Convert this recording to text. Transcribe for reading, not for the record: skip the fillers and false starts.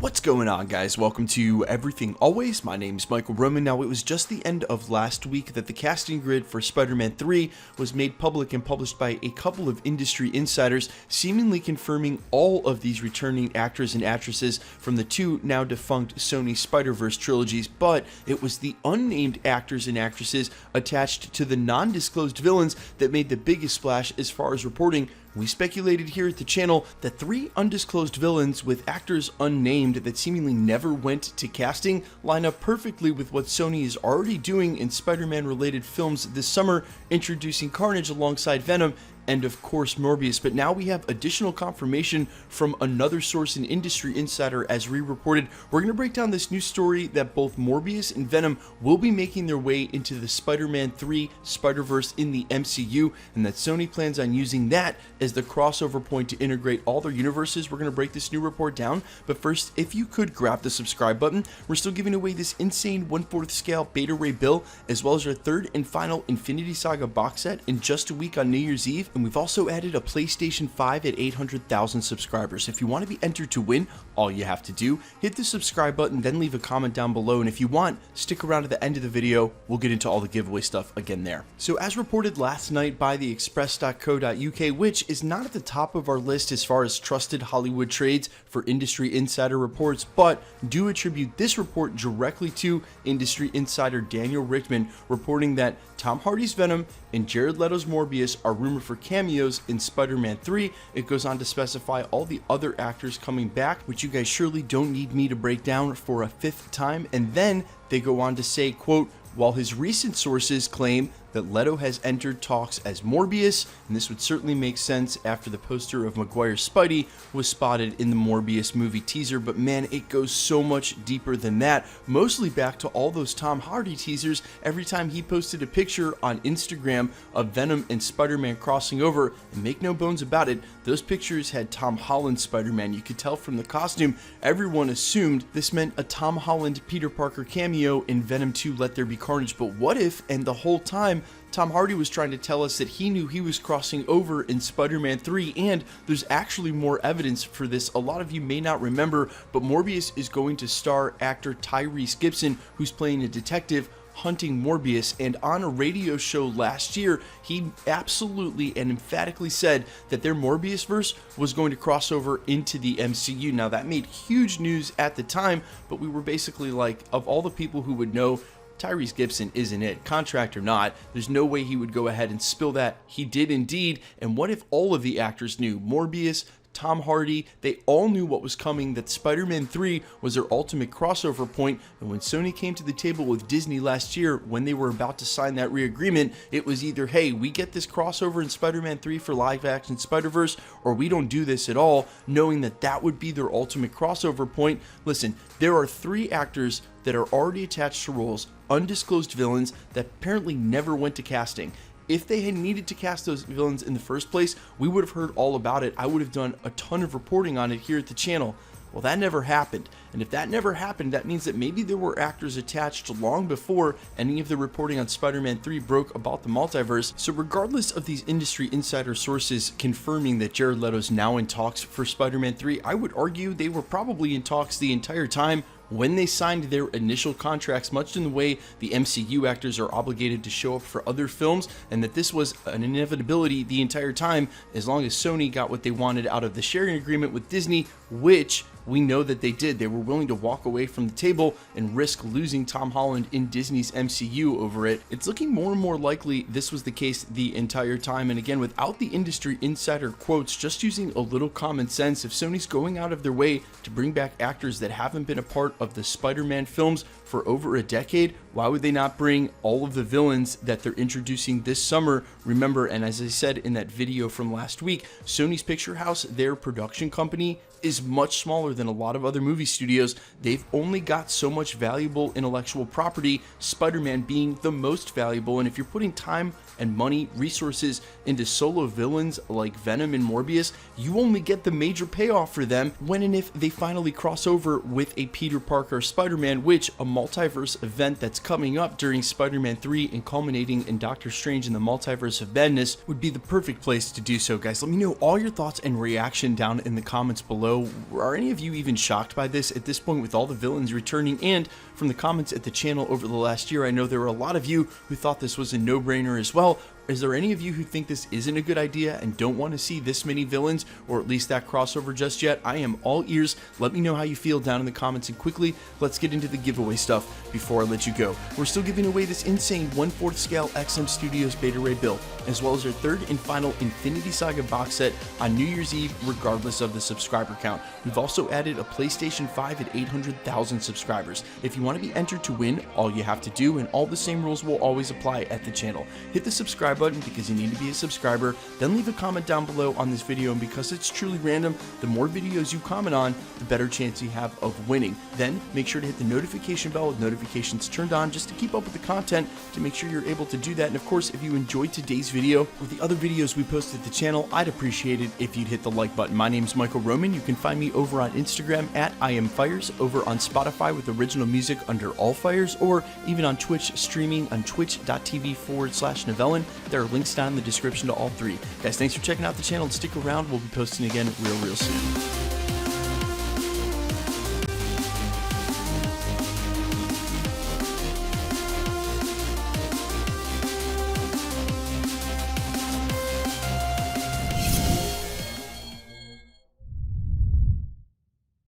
What's going on, guys? Welcome to Everything Always. My name is Michael Roman. Now, it was just the end of last week that the casting grid for Spider-Man 3 was made public and published by a couple of industry insiders, seemingly confirming all of these returning actors and actresses from the two now defunct Sony Spiderverse trilogies, but it was the unnamed actors and actresses attached to the non-disclosed villains that made the biggest splash as far as reporting. We speculated here at the channel that 3 undisclosed villains with actors unnamed that seemingly never went to casting line up perfectly with what Sony is already doing in Spider-Man related films this summer, introducing Carnage alongside Venom and of course Morbius. But now we have additional confirmation from another source, an industry insider, as re-reported. We're going to break down this new story that both Morbius and Venom will be making their way into the Spider-Man 3 Spiderverse in the MCU, and that Sony plans on using that as the crossover point to integrate all their universes. We're going to break this new report down, but first, if you could grab the subscribe button. We're still giving away this insane 1/4 scale Beta Ray Bill, as well as our third and final Infinity Saga box set in just a week on New Year's Eve. And we've also added a PlayStation 5 at 800,000 subscribers. If you want to be entered to win, all you have to do, hit the subscribe button, then leave a comment down below. And if you want, stick around to the end of the video. We'll get into all the giveaway stuff again there. So as reported last night by the express.co.uk, which is not at the top of our list as far as trusted Hollywood trades for industry insider reports, but do attribute this report directly to industry insider Daniel Richtman, reporting that Tom Hardy's Venom and Jared Leto's Morbius are rumored for cameos in Spider-Man 3. It goes on to specify all the other actors coming back, which you guys surely don't need me to break down for a 5th time. And then they go on to say, quote, while his recent sources claim that Leto has entered talks as Morbius, and this would certainly make sense after the poster of Maguire's Spidey was spotted in the Morbius movie teaser, but man, it goes so much deeper than that, mostly back to all those Tom Hardy teasers. Every time he posted a picture on Instagram of Venom and Spider-Man crossing over, and make no bones about it, those pictures had Tom Holland Spider-Man. You could tell from the costume, everyone assumed this meant a Tom Holland Peter Parker cameo in Venom 2 Let There Be Carnage. But what if, and the whole time, Tom Hardy was trying to tell us that he knew he was crossing over in Spider-Man 3, and there's actually more evidence for this. A lot of you may not remember, but Morbius is going to star actor Tyrese Gibson, who's playing a detective hunting Morbius, and on a radio show last year, he absolutely and emphatically said that their Morbius verse was going to cross over into the MCU. Now, that made huge news at the time, but we were basically like, of all the people who would know, Tyrese Gibson isn't it, contract or not. There's no way he would go ahead and spill that. He did indeed. And what if all of the actors knew? Morbius, Tom Hardy, they all knew what was coming, that Spider-Man 3 was their ultimate crossover point. And when Sony came to the table with Disney last year, when they were about to sign that re-agreement, it was either, hey, we get this crossover in Spider-Man 3 for live action Spider-Verse, or we don't do this at all, knowing that that would be their ultimate crossover point. Listen, there are 3 actors that are already attached to roles, undisclosed villains that apparently never went to casting. If they had needed to cast those villains in the first place, we would have heard all about it. I would have done a ton of reporting on it here at the channel. Well, that never happened. And if that never happened, that means that maybe there were actors attached long before any of the reporting on Spider-Man 3 broke about the multiverse. So regardless of these industry insider sources confirming that Jared Leto's now in talks for Spider-Man 3, I would argue they were probably in talks the entire time when they signed their initial contracts, much in the way the MCU actors are obligated to show up for other films, and that this was an inevitability the entire time as long as Sony got what they wanted out of the sharing agreement with Disney, which we know that they did. They were willing to walk away from the table and risk losing Tom Holland in Disney's MCU over it. It's looking more and more likely this was the case the entire time. And again, without the industry insider quotes, just using a little common sense, if Sony's going out of their way to bring back actors that haven't been a part of the Spider-Man films for over a decade, why would they not bring all of the villains that they're introducing this summer? Remember, and as I said in that video from last week, Sony's Picture House, their production company, is much smaller than a lot of other movie studios. They've only got so much valuable intellectual property, Spider-Man being the most valuable. And if you're putting time, and money, resources into solo villains like Venom and Morbius, you only get the major payoff for them when and if they finally cross over with a Peter Parker Spider-Man, which a multiverse event that's coming up during Spider-Man 3 and culminating in Doctor Strange in the Multiverse of Madness would be the perfect place to do so. Guys, let me know all your thoughts and reaction down in the comments below. Are any of you even shocked by this at this point with all the villains returning? And from the comments at the channel over the last year, I know there were a lot of you who thought this was a no-brainer as well. Is there any of you who think this isn't a good idea and don't want to see this many villains, or at least that crossover just yet? I am all ears. Let me know how you feel down in the comments, and quickly, let's get into the giveaway stuff before I let you go. We're still giving away this insane 1/4 scale XM Studios Beta Ray build, as well as our third and final Infinity Saga box set on New Year's Eve, regardless of the subscriber count. We've also added a PlayStation 5 at 800,000 subscribers. If you want to be entered to win, all you have to do, and all the same rules will always apply at the channel. Hit the subscribe button because you need to be a subscriber, then leave a comment down below on this video, and because it's truly random, the more videos you comment on, the better chance you have of winning. Then make sure to hit the notification bell with notifications turned on just to keep up with the content, to make sure you're able to do that. And of course, if you enjoyed today's video or the other videos we posted to the channel, I'd appreciate it if you'd hit the like button. My name is Michael Roman. You can find me over on Instagram at IamFires, over on Spotify with original music under All Fires, or even on Twitch streaming on twitch.tv/Novellin. There are links down in the description to all three. Guys, thanks for checking out the channel, and stick around. We'll be posting again real soon.